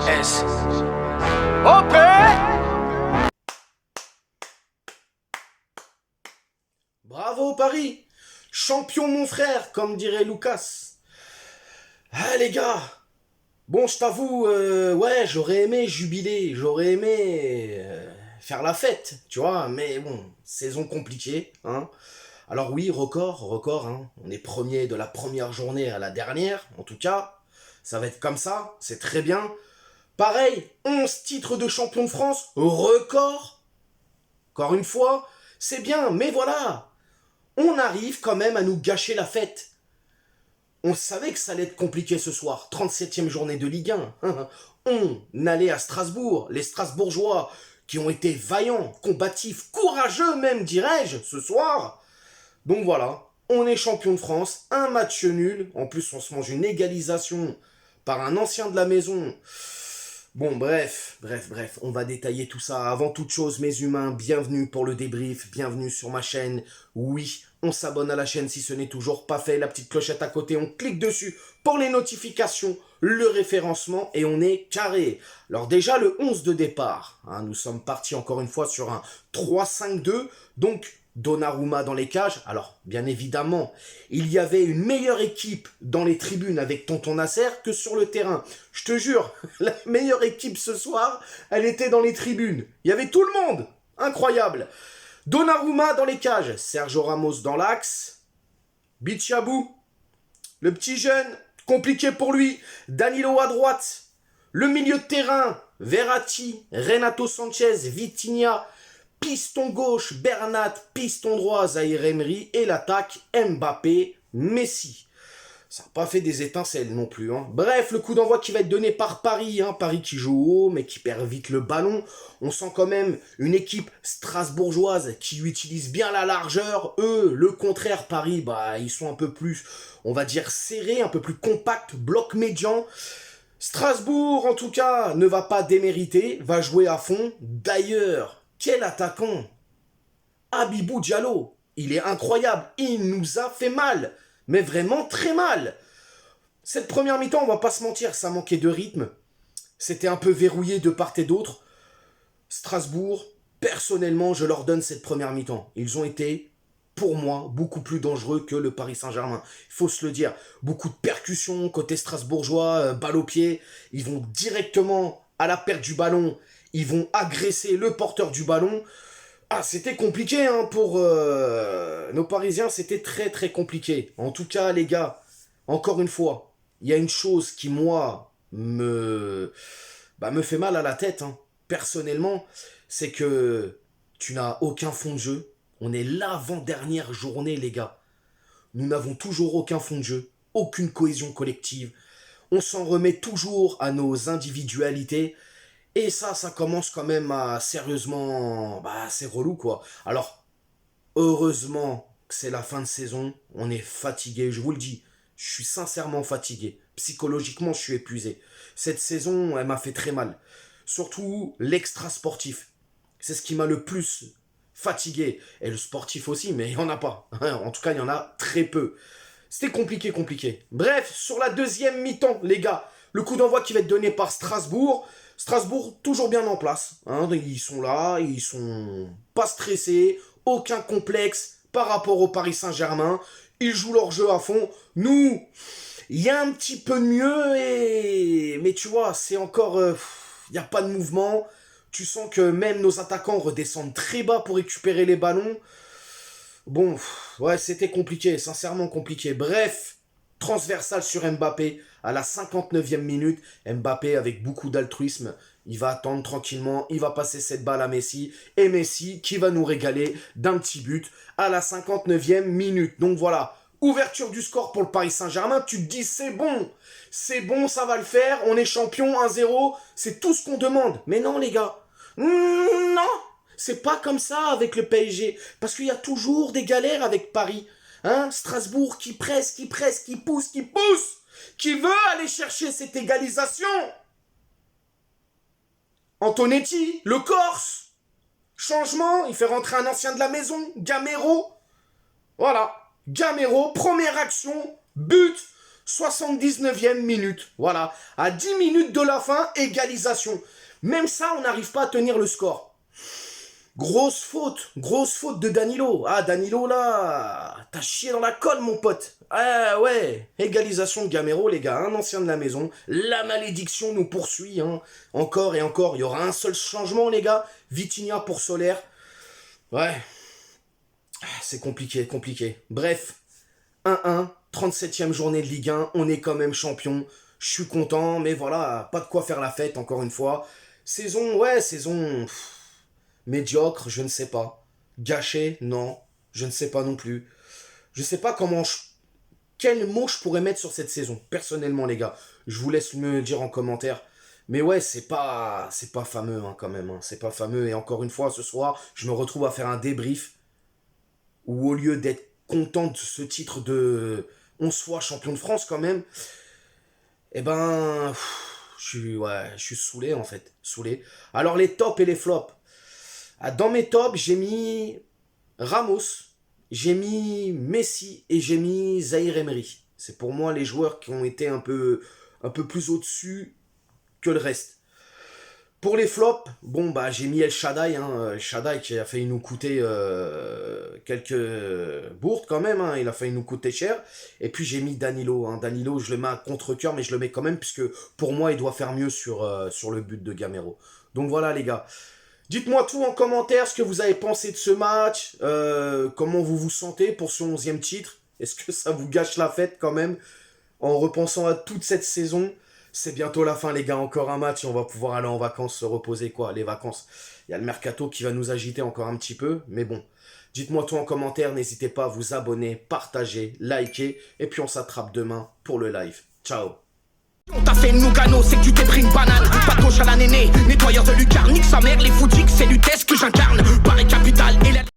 S. OP. Bravo Paris! Champion mon frère, comme dirait Lucas. Ah les gars, bon je t'avoue, ouais j'aurais aimé jubiler, j'aurais aimé faire la fête, tu vois, mais bon, saison compliquée, hein. Alors oui, record, hein. On est premier de la première journée à la dernière, en tout cas, ça va être comme ça, c'est très bien. Pareil, 11 titres de champion de France, record, encore une fois, c'est bien, mais voilà, on arrive quand même à nous gâcher la fête. On savait que ça allait être compliqué ce soir, 37e journée de Ligue 1. On allait à Strasbourg, les Strasbourgeois qui ont été vaillants, combatifs, courageux même dirais-je, ce soir. Donc voilà, on est champion de France, un match nul, en plus on se mange une égalisation par un ancien de la maison. Bon, bref, on va détailler tout ça. Avant toute chose, mes humains, bienvenue pour le débrief, bienvenue sur ma chaîne. Oui, on s'abonne à la chaîne si ce n'est toujours pas fait. La petite clochette à côté, on clique dessus pour les notifications, le référencement et on est carré. Alors déjà, le 11 de départ, hein, nous sommes partis encore une fois sur un 3-5-2, donc Donnarumma dans les cages. Alors, bien évidemment, il y avait une meilleure équipe dans les tribunes avec Tonton Nasser que sur le terrain. Je te jure, la meilleure équipe ce soir, elle était dans les tribunes. Il y avait tout le monde. Incroyable. Donnarumma dans les cages, Sergio Ramos dans l'axe, Bichabou, le petit jeune, compliqué pour lui, Danilo à droite, le milieu de terrain, Verratti, Renato Sanchez, Vitinha, piston gauche, Bernat, piston droit, Zahir Emery, et l'attaque, Mbappé, Messi. Ça n'a pas fait des étincelles non plus. Hein. Bref, le coup d'envoi qui va être donné par Paris. Hein. Paris qui joue haut, mais qui perd vite le ballon. On sent quand même une équipe strasbourgeoise qui utilise bien la largeur. Eux, le contraire, Paris, bah, ils sont un peu plus, on va dire, serrés, un peu plus compacts, bloc médian. Strasbourg, en tout cas, ne va pas démériter, va jouer à fond. D'ailleurs, quel attaquant! Habibou Diallo, il est incroyable, il nous a fait mal, mais vraiment très mal. Cette première mi-temps, on va pas se mentir, ça manquait de rythme, c'était un peu verrouillé de part et d'autre. Strasbourg, personnellement, je leur donne cette première mi-temps. Ils ont été, pour moi, beaucoup plus dangereux que le Paris Saint-Germain. Il faut se le dire, beaucoup de percussions côté strasbourgeois, balle au pied, ils vont directement à la perte du ballon. Ils vont agresser le porteur du ballon. Ah, c'était compliqué hein, pour nos Parisiens, c'était très très compliqué. En tout cas, les gars, encore une fois, il y a une chose qui, moi, me fait mal à la tête, hein, personnellement, c'est que tu n'as aucun fond de jeu. On est l'avant-dernière journée, les gars. Nous n'avons toujours aucun fond de jeu, aucune cohésion collective. On s'en remet toujours à nos individualités. Et ça commence quand même à sérieusement... Bah, c'est relou, quoi. Alors, heureusement que c'est la fin de saison. On est fatigué, je vous le dis. Je suis sincèrement fatigué. Psychologiquement, je suis épuisé. Cette saison, elle m'a fait très mal. Surtout l'extra sportif. C'est ce qui m'a le plus fatigué. Et le sportif aussi, mais il n'y en a pas. En tout cas, il y en a très peu. C'était compliqué. Bref, sur la deuxième mi-temps, les gars, le coup d'envoi qui va être donné par Strasbourg. Strasbourg, toujours bien en place. Hein, ils sont là, ils sont pas stressés, aucun complexe par rapport au Paris Saint-Germain. Ils jouent leur jeu à fond. Nous, il y a un petit peu de mieux, mais tu vois, c'est encore... Il n'y a pas de mouvement. Tu sens que même nos attaquants redescendent très bas pour récupérer les ballons. Bon, ouais, c'était compliqué, sincèrement compliqué. Bref, transversal sur Mbappé à la 59e minute. Mbappé avec beaucoup d'altruisme, il va attendre tranquillement, il va passer cette balle à Messi. Et Messi qui va nous régaler d'un petit but à la 59e minute. Donc voilà, ouverture du score pour le Paris Saint-Germain. Tu te dis c'est bon, ça va le faire. On est champion 1-0, c'est tout ce qu'on demande. Mais non les gars, non. C'est pas comme ça avec le PSG. Parce qu'il y a toujours des galères avec Paris. Hein, Strasbourg qui presse, qui pousse, qui veut aller chercher cette égalisation. Antonetti, le Corse. Changement, il fait rentrer un ancien de la maison, Gamero. Voilà, Gamero, première action, but. 79e minute. Voilà. À 10 minutes de la fin, égalisation. Même ça, on n'arrive pas à tenir le score. Grosse faute de Danilo. Ah, Danilo, là, t'as chié dans la colle, mon pote. Ah, ouais, égalisation de Gamero, les gars, un ancien de la maison. La malédiction nous poursuit, hein. Encore et encore, il y aura un seul changement, les gars. Vitinha pour Solaire. Ouais, c'est compliqué. Bref, 1-1, 37e journée de Ligue 1, on est quand même champion. Je suis content, mais voilà, pas de quoi faire la fête, encore une fois. Saison... médiocre, je ne sais pas. Gâché, non, je ne sais pas non plus. Je ne sais pas quel mot je pourrais mettre sur cette saison, personnellement, les gars. Je vous laisse me le dire en commentaire. Mais ouais, c'est pas fameux, hein, quand même. Hein. C'est pas fameux. Et encore une fois, ce soir, je me retrouve à faire un débrief où, au lieu d'être content de ce titre de 11 fois champion de France, quand même, eh ben, je suis saoulé, en fait. Saoulé. Alors, les tops et les flops. Dans mes tops, j'ai mis Ramos, j'ai mis Messi et j'ai mis Zaïre Emery. C'est pour moi les joueurs qui ont été un peu plus au-dessus que le reste. Pour les flops, bon bah j'ai mis El Shaddai, hein, El Shaddai qui a failli nous coûter quelques bourdes quand même, hein, il a failli nous coûter cher. Et puis j'ai mis Danilo, hein. Danilo je le mets à contre-cœur mais je le mets quand même puisque pour moi il doit faire mieux sur le but de Gamero. Donc voilà les gars. Dites-moi tout en commentaire, ce que vous avez pensé de ce match, comment vous vous sentez pour ce 11e titre. Est-ce que ça vous gâche la fête quand même, en repensant à toute cette saison? C'est bientôt la fin les gars, encore un match et on va pouvoir aller en vacances, se reposer quoi, les vacances. Il y a le mercato qui va nous agiter encore un petit peu, mais bon. Dites-moi tout en commentaire, n'hésitez pas à vous abonner, partager, liker, et puis on s'attrape demain pour le live. Ciao. On t'a fait Nougano, c'est que tu t'es pris une banane. Pas de gauche à la néné, nettoyeur de lucarne, nique sa mère, les foutiques, c'est Lutèce que j'incarne.